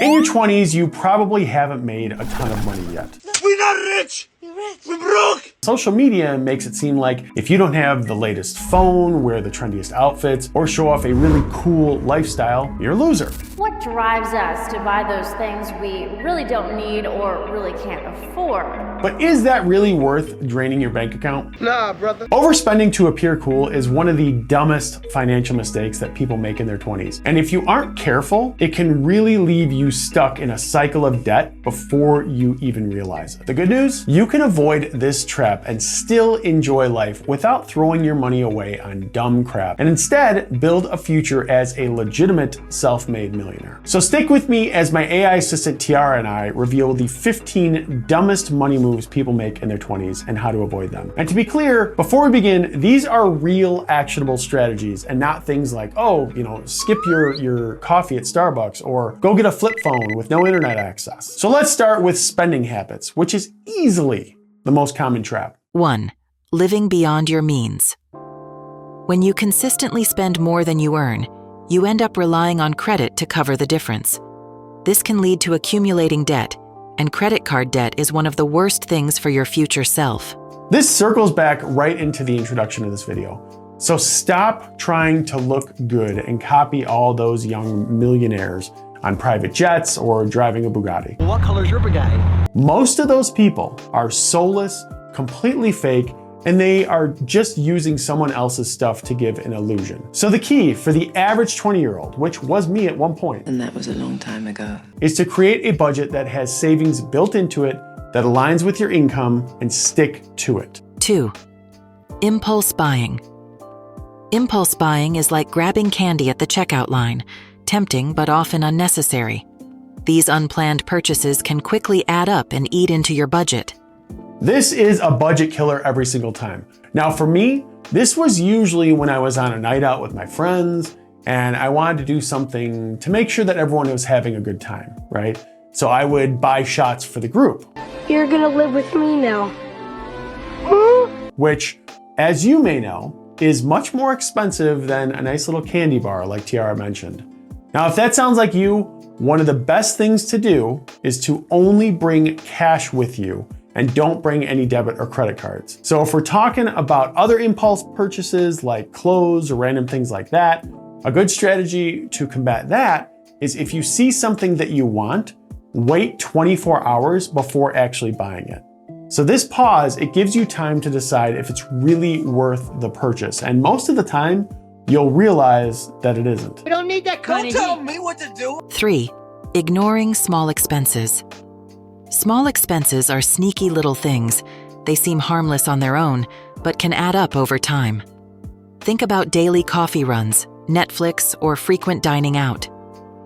In your 20s, you probably haven't made a ton of money yet. We're not rich! We're broke! Social media makes it seem like if you don't have the latest phone, wear the trendiest outfits, or show off a really cool lifestyle, you're a loser. What drives us to buy those things we really don't need or really can't afford? But is that really worth draining your bank account? Nah, brother. Overspending to appear cool is one of the dumbest financial mistakes that people make in their 20s. And if you aren't careful, it can really leave you stuck in a cycle of debt before you even realize it. The good news? You can avoid this trap and still enjoy life without throwing your money away on dumb crap, and instead build a future as a legitimate self-made millionaire. So stick with me as my AI assistant Tiara and I reveal the 15 dumbest money moves people make in their 20s and how to avoid them. And to be clear, before we begin, these are real actionable strategies and not things like, oh, skip your coffee at Starbucks or go get a flip phone with no internet access. So let's start with spending habits, which is easily the most common trap. 1. Living beyond your means. When you consistently spend more than you earn, you end up relying on credit to cover the difference. This can lead to accumulating debt, and credit card debt is one of the worst things for your future self. This circles back right into the introduction of this video. So stop trying to look good and copy all those young millionaires on private jets or driving a Bugatti. What color's your Bugatti? Most of those people are soulless, completely fake, and they are just using someone else's stuff to give an illusion. So the key for the average 20-year-old, which was me at one point, And that was a long time ago. is to create a budget that has savings built into it that aligns with your income and stick to it. 2. Impulse buying. Impulse buying is like grabbing candy at the checkout line, tempting but often unnecessary. These unplanned purchases can quickly add up and eat into your budget. This is a budget killer every single time. Now for me, this was usually when I was on a night out with my friends and I wanted to do something to make sure that everyone was having a good time, right? So I would buy shots for the group. You're gonna live with me now. Which, as you may know, is much more expensive than a nice little candy bar like Tiara mentioned. Now, if that sounds like you, one of the best things to do is to only bring cash with you and don't bring any debit or credit cards. So if we're talking about other impulse purchases like clothes or random things like that, a good strategy to combat that is if you see something that you want, wait 24 hours before actually buying it. So this pause, it gives you time to decide if it's really worth the purchase. And most of the time, you'll realize that it isn't. We don't need that kind Don't tell me what to do! 3. Ignoring small expenses. Small expenses are sneaky little things. They seem harmless on their own, but can add up over time. Think about daily coffee runs, Netflix, or frequent dining out.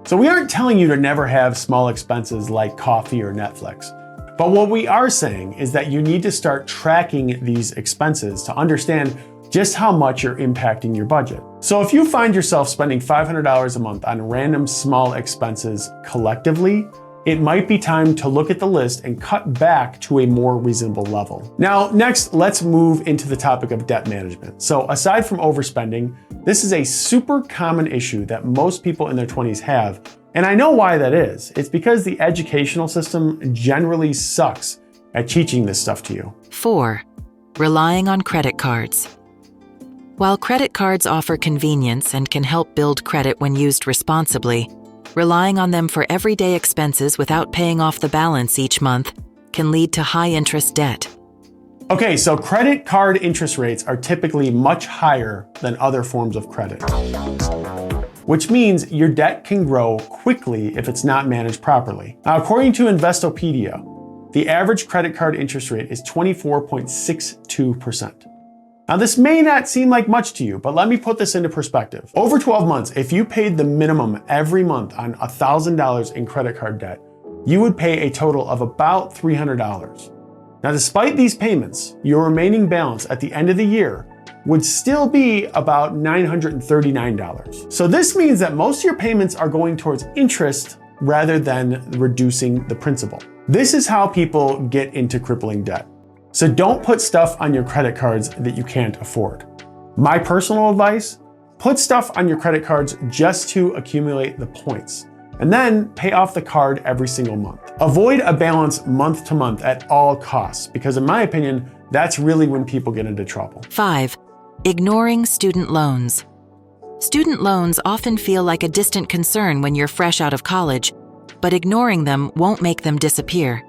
So we aren't telling you to never have small expenses like coffee or Netflix. But what we are saying is that you need to start tracking these expenses to understand just how much you're impacting your budget. So if you find yourself spending $500 a month on random small expenses collectively, it might be time to look at the list and cut back to a more reasonable level. Now, next, let's move into the topic of debt management. So aside from overspending, this is a super common issue that most people in their 20s have. And I know why that is. It's because the educational system generally sucks at teaching this stuff to you. 4. Relying on credit cards. While credit cards offer convenience and can help build credit when used responsibly, relying on them for everyday expenses without paying off the balance each month can lead to high-interest debt. Okay, so credit card interest rates are typically much higher than other forms of credit, which means your debt can grow quickly if it's not managed properly. Now, according to Investopedia, the average credit card interest rate is 24.62%. Now, this may not seem like much to you, but let me put this into perspective. Over 12 months, if you paid the minimum every month on $1,000 in credit card debt, you would pay a total of about $300. Now, despite these payments, your remaining balance at the end of the year would still be about $939. So this means that most of your payments are going towards interest rather than reducing the principal. This is how people get into crippling debt. So don't put stuff on your credit cards that you can't afford. My personal advice, put stuff on your credit cards just to accumulate the points. and then pay off the card every single month. Avoid a balance month to month at all costs, because in my opinion, that's really when people get into trouble. 5. Ignoring student loans. Student loans often feel like a distant concern when you're fresh out of college, but ignoring them won't make them disappear.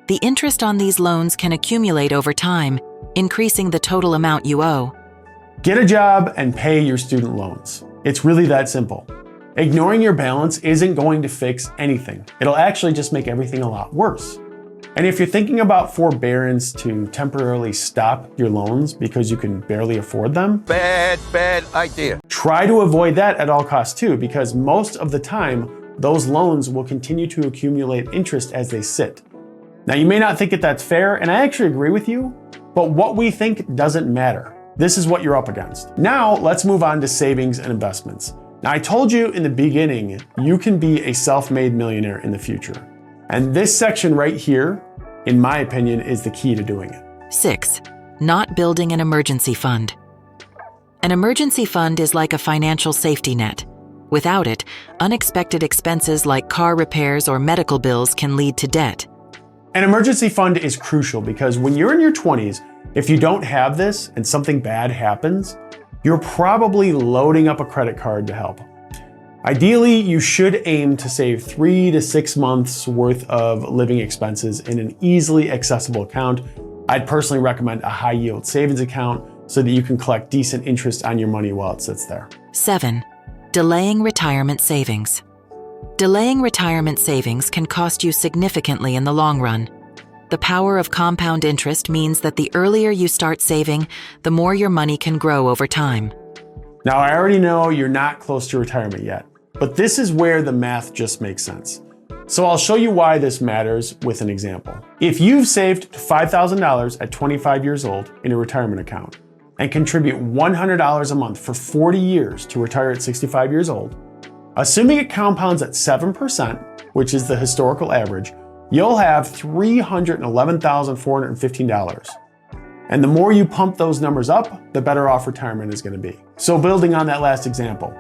The interest on these loans can accumulate over time, increasing the total amount you owe. Get a job and pay your student loans. It's really that simple. Ignoring your balance isn't going to fix anything. It'll actually just make everything a lot worse. And if you're thinking about forbearance to temporarily stop your loans because you can barely afford them, Bad idea. try to avoid that at all costs too, because most of the time, those loans will continue to accumulate interest as they sit. Now, you may not think that that's fair, and I actually agree with you, but what we think doesn't matter. This is what you're up against. Now, let's move on to savings and investments. Now, I told you in the beginning, you can be a self-made millionaire in the future. And this section right here, in my opinion, is the key to doing it. 6. Not building an emergency fund. An emergency fund is like a financial safety net. Without it, unexpected expenses like car repairs or medical bills can lead to debt. An emergency fund is crucial because when you're in your 20s, if you don't have this and something bad happens, you're probably loading up a credit card to help. Ideally, you should aim to save 3 to 6 months worth of living expenses in an easily accessible account. I'd personally recommend a high yield savings account so that you can collect decent interest on your money while it sits there. 7. Delaying retirement savings. Delaying retirement savings can cost you significantly in the long run. The power of compound interest means that the earlier you start saving, the more your money can grow over time. Now, I already know you're not close to retirement yet, but this is where the math just makes sense. So I'll show you why this matters with an example. If you've saved $5,000 at 25 years old in a retirement account and contribute $100 a month for 40 years to retire at 65 years old, assuming it compounds at 7%, which is the historical average, you'll have $311,415. And the more you pump those numbers up, the better off retirement is going to be. So building on that last example,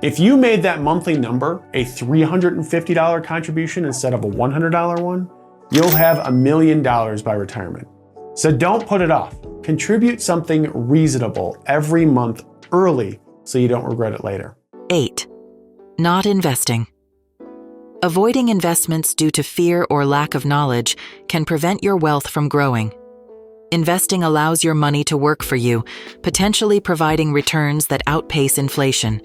if you made that monthly number a $350 contribution instead of a $100 one, you'll have $1 million by retirement. So don't put it off. Contribute something reasonable every month early so you don't regret it later. 8. Not investing. Avoiding investments due to fear or lack of knowledge can prevent your wealth from growing. Investing allows your money to work for you, potentially providing returns that outpace inflation.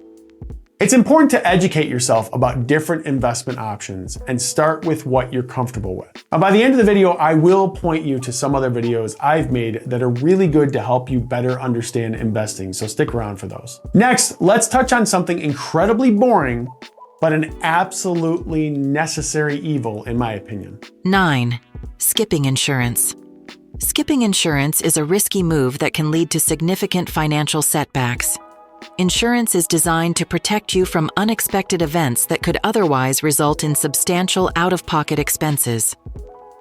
It's important to educate yourself about different investment options and start with what you're comfortable with. Now, by the end of the video, I will point you to some other videos I've made that are really good to help you better understand investing, so stick around for those. Next, let's touch on something incredibly boring, but an absolutely necessary evil in my opinion. 9. Skipping insurance. Skipping insurance is a risky move that can lead to significant financial setbacks. Insurance is designed to protect you from unexpected events that could otherwise result in substantial out-of-pocket expenses.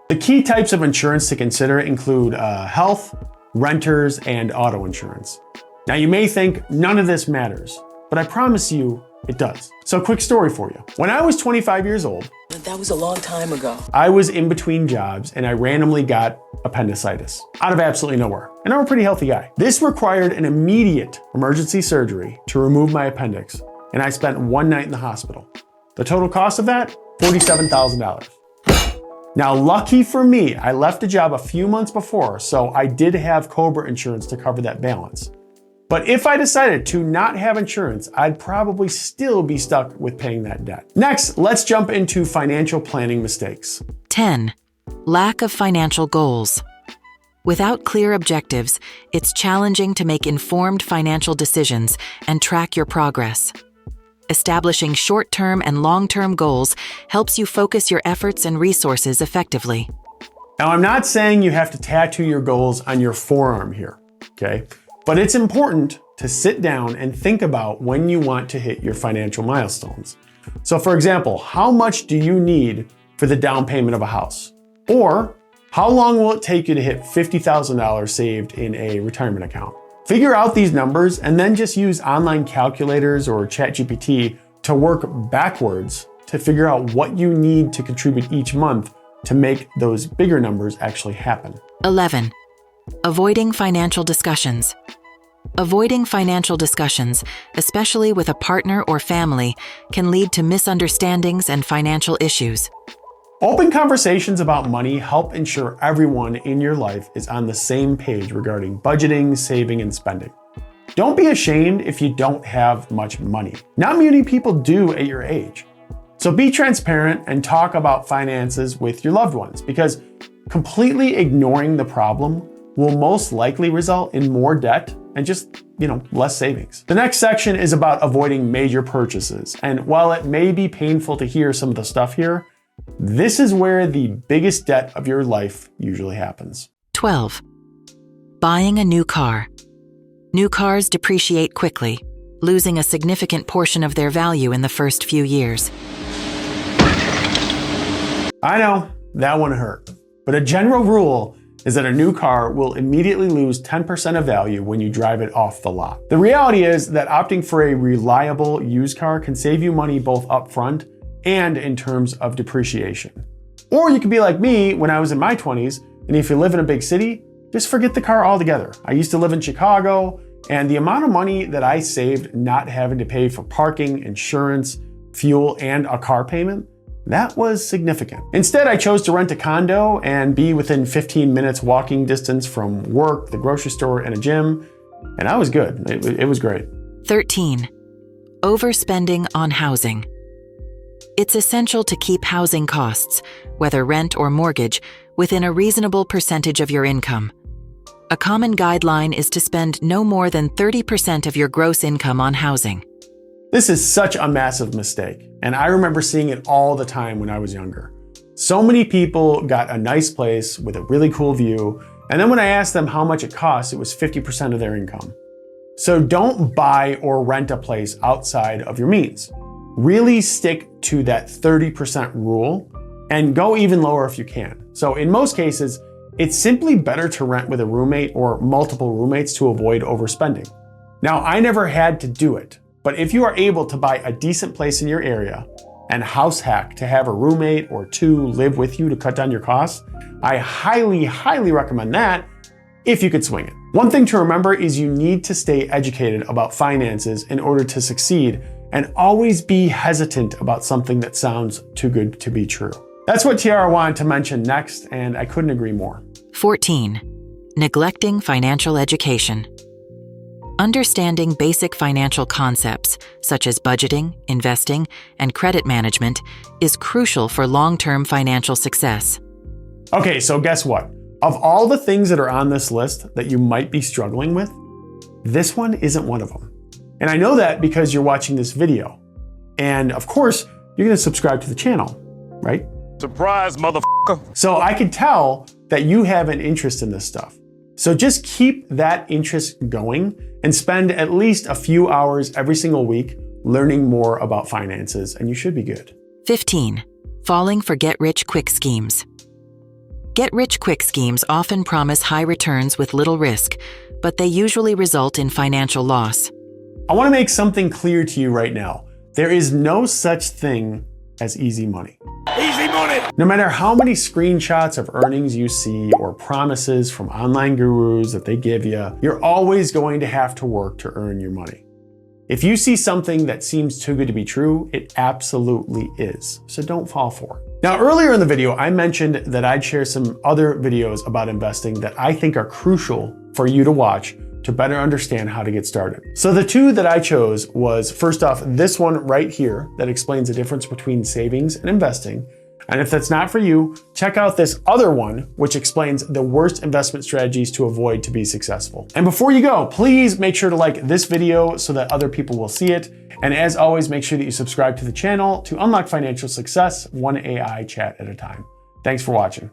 The key types of insurance to consider include health, renters, and auto insurance. Now, you may think none of this matters, but I promise you it does. So, quick story for you. When I was 25 years old, That was a long time ago. I was in between jobs and I randomly got appendicitis out of absolutely nowhere. And I'm a pretty healthy guy. This required an immediate emergency surgery to remove my appendix, and I spent one night in the hospital. The total cost of that, $47,000. Now, lucky for me, I left a job a few months before, so I did have COBRA insurance to cover that balance. But if I decided to not have insurance, I'd probably still be stuck with paying that debt. Next, let's jump into financial planning mistakes. 10. Lack of financial goals. Without clear objectives, it's challenging to make informed financial decisions and track your progress. Establishing short-term and long-term goals helps you focus your efforts and resources effectively. Now, I'm not saying you have to tattoo your goals on your forearm here, okay? But it's important to sit down and think about when you want to hit your financial milestones. So for example, how much do you need for the down payment of a house? Or how long will it take you to hit $50,000 saved in a retirement account? Figure out these numbers and then just use online calculators or ChatGPT to work backwards to figure out what you need to contribute each month to make those bigger numbers actually happen. 11. Avoiding financial discussions. Avoiding financial discussions, especially with a partner or family, can lead to misunderstandings and financial issues. Open conversations about money help ensure everyone in your life is on the same page regarding budgeting, saving, and spending. Don't be ashamed if you don't have much money. Not many people do at your age. So be transparent and talk about finances with your loved ones, because completely ignoring the problem will most likely result in more debt and just, less savings. The next section is about avoiding major purchases. And while it may be painful to hear some of the stuff here, this is where the biggest debt of your life usually happens. 12. Buying a new car. New cars depreciate quickly, losing a significant portion of their value in the first few years. I know, that one hurt. But a general rule is that a new car will immediately lose 10% of value when you drive it off the lot. The reality is that opting for a reliable used car can save you money both upfront and in terms of depreciation. Or you could be like me when I was in my 20s, and if you live in a big city, just forget the car altogether. I used to live in Chicago, and the amount of money that I saved not having to pay for parking, insurance, fuel, and a car payment, that was significant. Instead, I chose to rent a condo and be within 15 minutes walking distance from work, the grocery store, and a gym, and I was good. It was great. 13. Overspending on housing. It's essential to keep housing costs, whether rent or mortgage, within a reasonable percentage of your income. A common guideline is to spend no more than 30% of your gross income on housing. This is such a massive mistake, and I remember seeing it all the time when I was younger. So many people got a nice place with a really cool view, and then when I asked them how much it cost, it was 50% of their income. So don't buy or rent a place outside of your means. Really stick to that 30% rule and go even lower if you can. So in most cases, it's simply better to rent with a roommate or multiple roommates to avoid overspending. Now, I never had to do it, but if you are able to buy a decent place in your area and house hack to have a roommate or two live with you to cut down your costs, I highly, highly recommend that if you could swing it. One thing to remember is you need to stay educated about finances in order to succeed, and always be hesitant about something that sounds too good to be true. That's what Tiara wanted to mention next, and I couldn't agree more. 14. Neglecting financial education. Understanding basic financial concepts, such as budgeting, investing, and credit management, is crucial for long-term financial success. Okay, so guess what? Of all the things that are on this list that you might be struggling with, this one isn't one of them. And I know that because you're watching this video. And of course, you're gonna subscribe to the channel, right? Surprise, motherfucker. So I could tell that you have an interest in this stuff. So just keep that interest going and spend at least a few hours every single week learning more about finances, and you should be good. 15. Falling for get-rich-quick schemes. Get-rich-quick schemes often promise high returns with little risk, but they usually result in financial loss. I want to make something clear to you right now. There is no such thing as easy money. Easy money. No matter how many screenshots of earnings you see or promises from online gurus that they give you, you're always going to have to work to earn your money. If you see something that seems too good to be true, it absolutely is. So don't fall for it. Now, earlier in the video, I mentioned that I'd share some other videos about investing that I think are crucial for you to watch to better understand how to get started. So the two that I chose was, first off, this one right here that explains the difference between savings and investing. And if that's not for you, check out this other one, which explains the worst investment strategies to avoid to be successful. And before you go, please make sure to like this video so that other people will see it. And as always, make sure that you subscribe to the channel to unlock financial success one AI chat at a time. Thanks for watching.